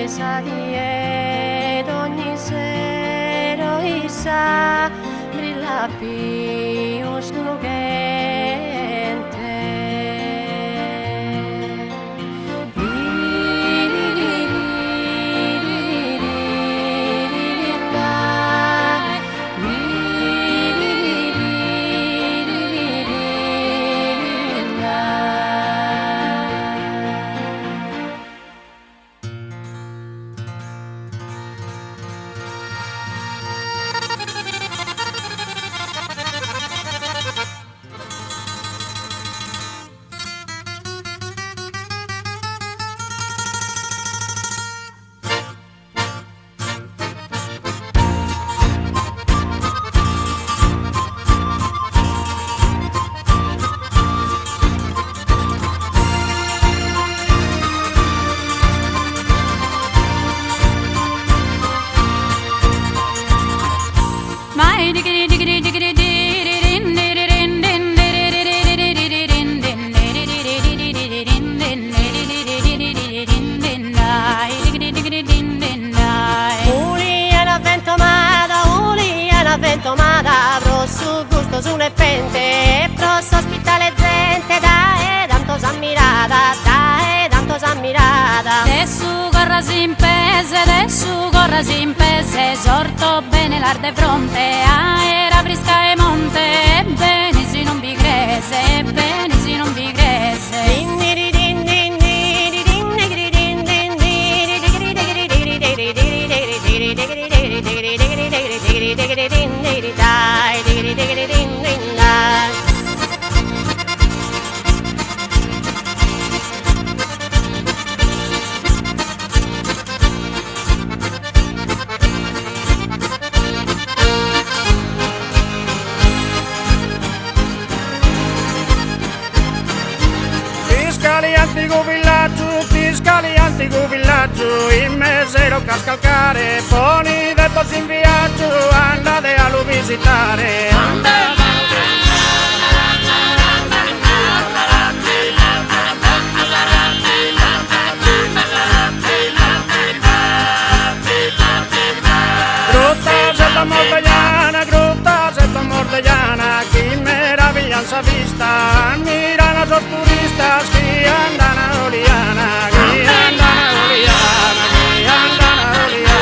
sadie ogni sera issa brilla più struggente. Tomada avrò su gusto su ne pente e posso ospitare gente da tanto s'ammirata, da tanto s'ammirata. Adesso corra sin pese, sorto bene l'arde fronte, era frisca e monte, ebbene si non vi crese, ebbene si non vi crese. Fiscali antico villaggio, in mesero cascalcare, poni debos in viaggio, andate a lo visitare. Gruta setta mordegliana, che meravigliosa vista, mirano los turistas que andan a Oliana, que andan a Oliana, que andan a Oliana.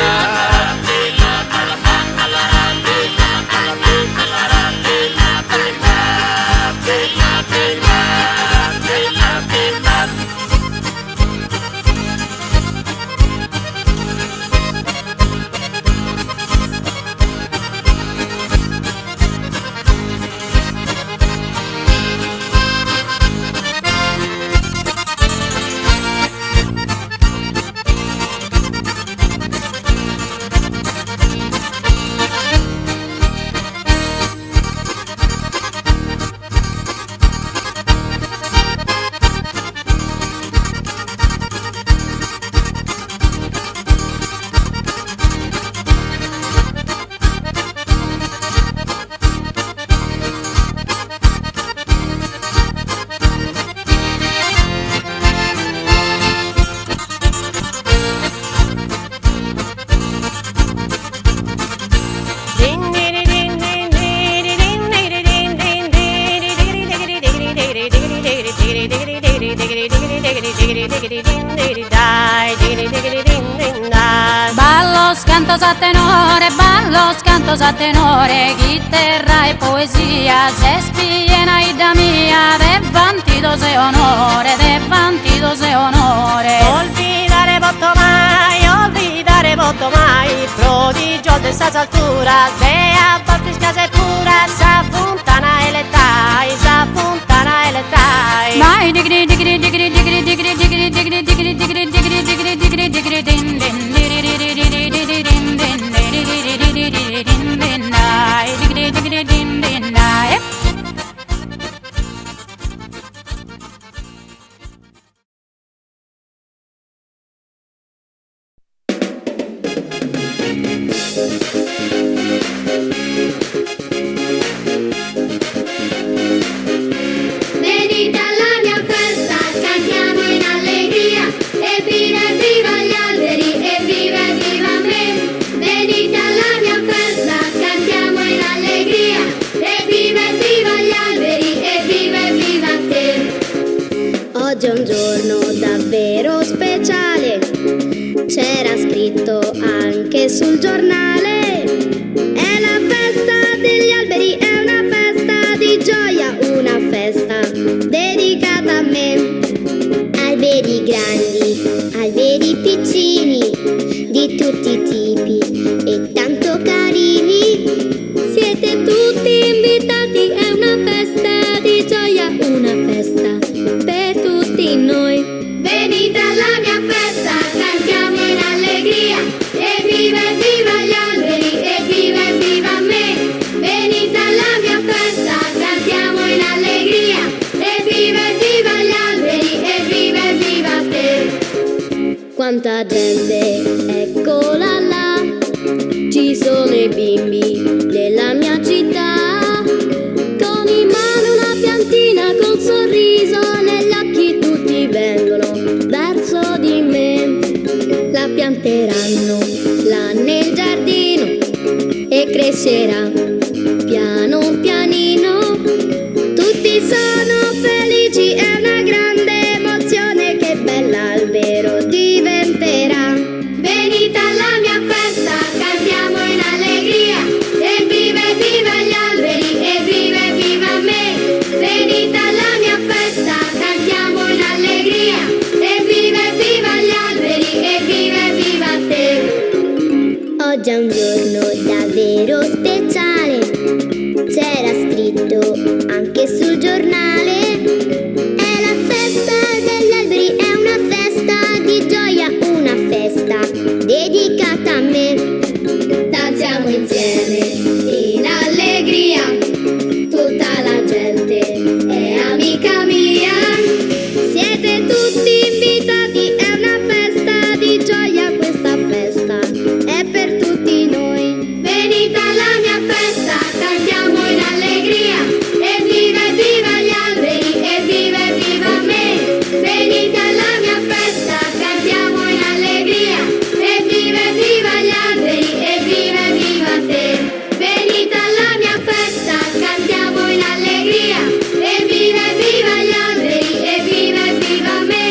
Ballo scantos a tenore, chitarra e poesia, se spiena ida mia, de vantidos e onore, de vantidos e onore. Olvidare botto mai, prodigio de estas alturas, de abatis case puras, sa fontana eletai, sa fontana eletai. Mai digri digri digri digri digri digri digri digri digri digri digri digri digri din din digri digri digri digri din din digri digri digri din din dai digri digri din din dai. Venite alla mia festa, cantiamo in allegria, e viva gli alberi, e scritto anche sul giornale. È la festa degli alberi, è una festa di gioia, una festa dedicata a me. Alberi grandi, alberi piccini, di tutti i tipi e tanto carini. Siete tutti invitati, è una festa di gioia, una festa per tutti noi. Venite alla mia festa, cantiamo in allegria, evviva evviva gli alberi, evviva evviva me. Venite alla mia festa, cantiamo in allegria, evviva evviva gli alberi, evviva evviva te. Quanta gente, eccola là, ci sono i bimbi della mia città, con in mano una piantina col sorriso negli occhi, tutti vengono verso di me. La pianteranno là nel giardino e crescerà piano pianino. Tutti sono felici, è una grande emozione, che bell'albero diventerà. Venite alla mia festa, cantiamo in allegria, evviva evviva gli alberi, evviva evviva me. Venite alla mia festa, cantiamo in allegria, evviva evviva gli alberi, evviva evviva te. Oggi è un giorno davvero speciale, c'era scritto anche sul giornale. È la festa degli alberi, è una festa di gioia, una festa dedicata a me. Danziamo insieme in allegria, tutta la gente è amica mia. Siete tutti invitati, è una festa di gioia, questa festa è per tutti noi. Venite alla mia festa, cantiamo in allegria, evviva evviva gli alberi, evviva evviva me. Venite alla mia festa, cantiamo in allegria, evviva evviva gli alberi, evviva evviva te. Venite alla mia festa, cantiamo in allegria, evviva evviva gli alberi, evviva evviva me.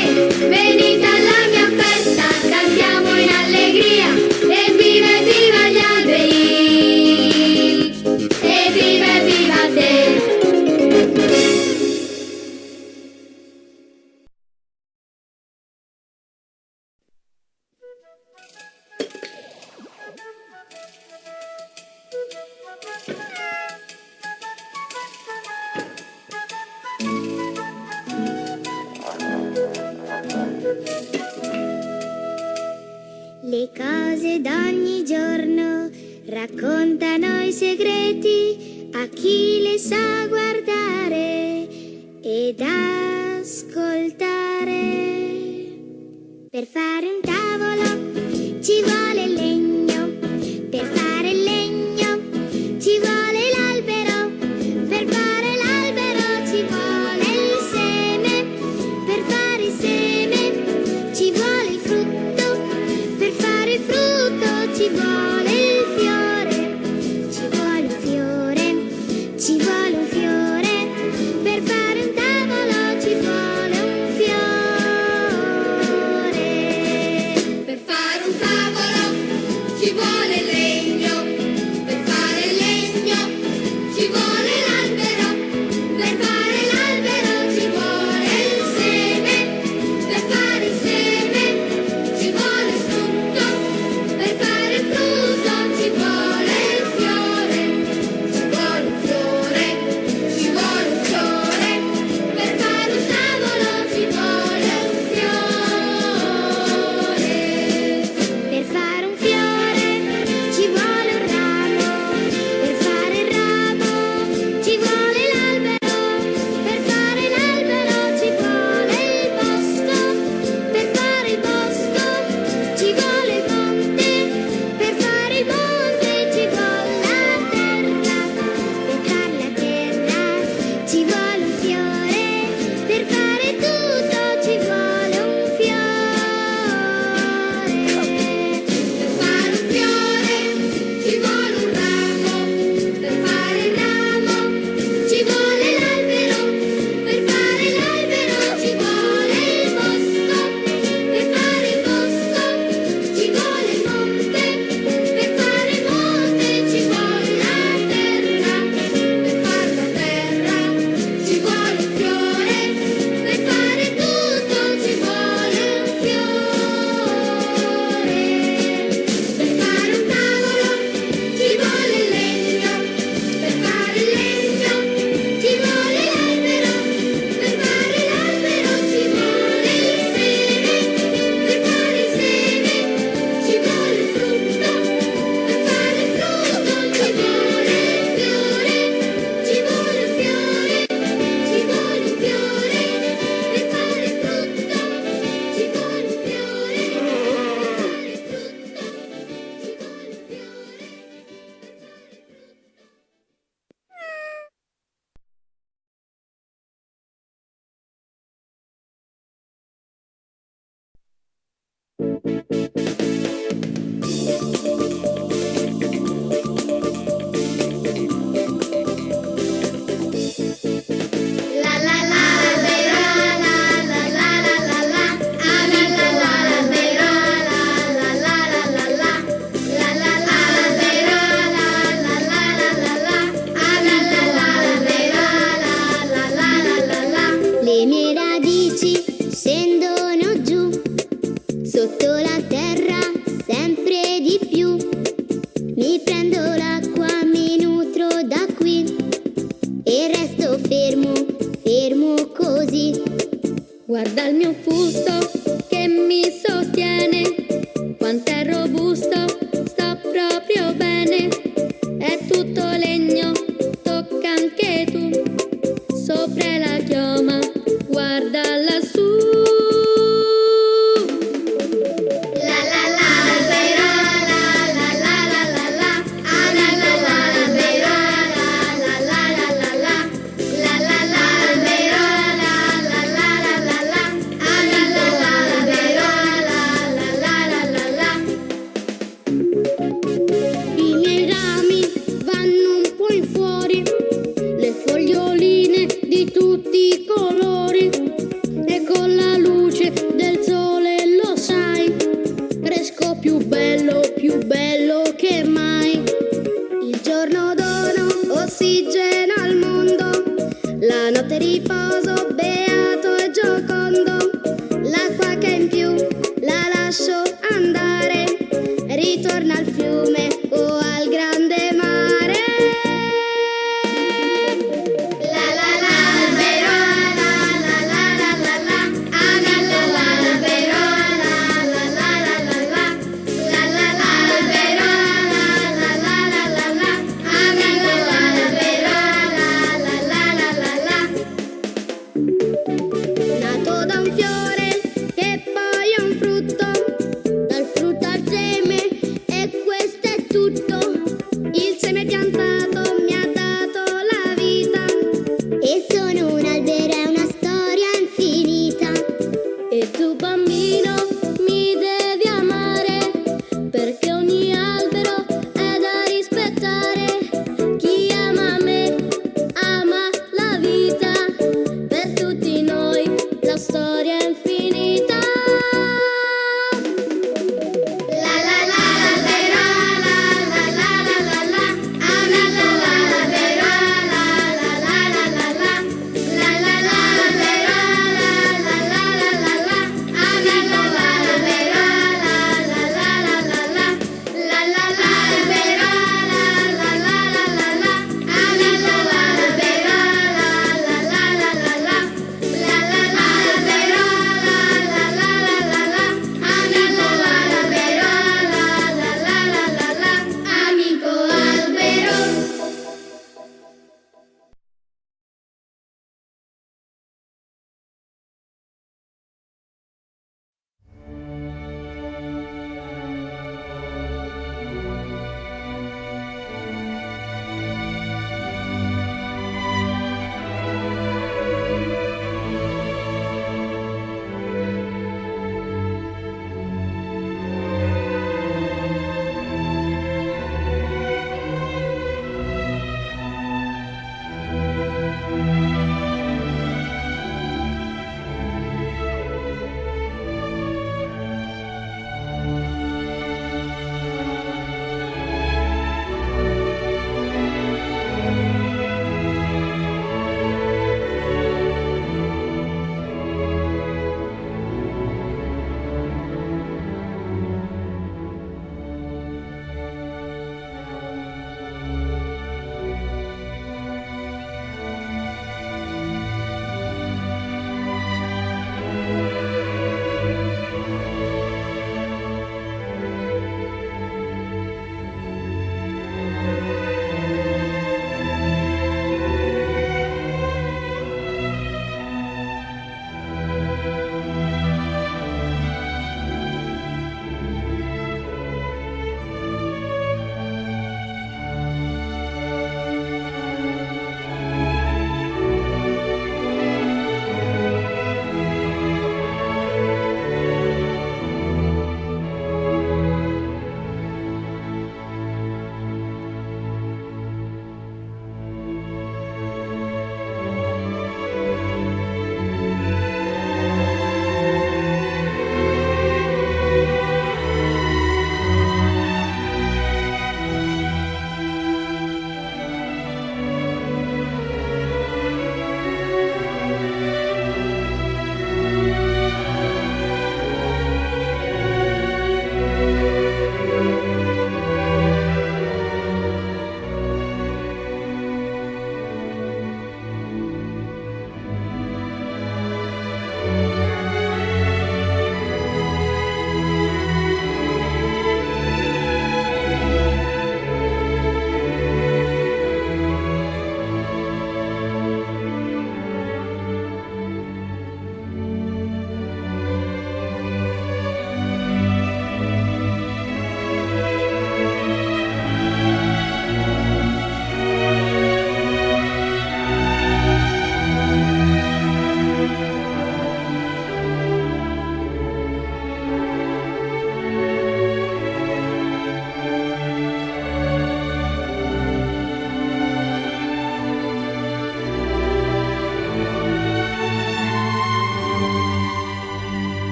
Venite alla mia festa, cantiamo in allegria, evviva evviva gli alberi, evviva evviva te. Le cose d'ogni giorno raccontano i segreti a chi le sa guardare ed ascoltare. Per fare un tavolo ci vuole il legno, per fare il legno ci vuole l'albero, per fare l'albero ci vuole il seme, per fare il seme ci vuole il frutto, per fare il frutto ci vuole il fiore, ci vuole un fiore, ci vuole un fiore, per fare un tavolo ci vuole un fiore. Per fare un tavolo ci vuole il legno, per fare il legno ci vuole l'albero, per fare l'albero ci vuole il seme, per fare il seme ci vuole il frutto, per fare il frutto Le mie radici scendono giù, sotto la terra sempre di più. Mi prendo la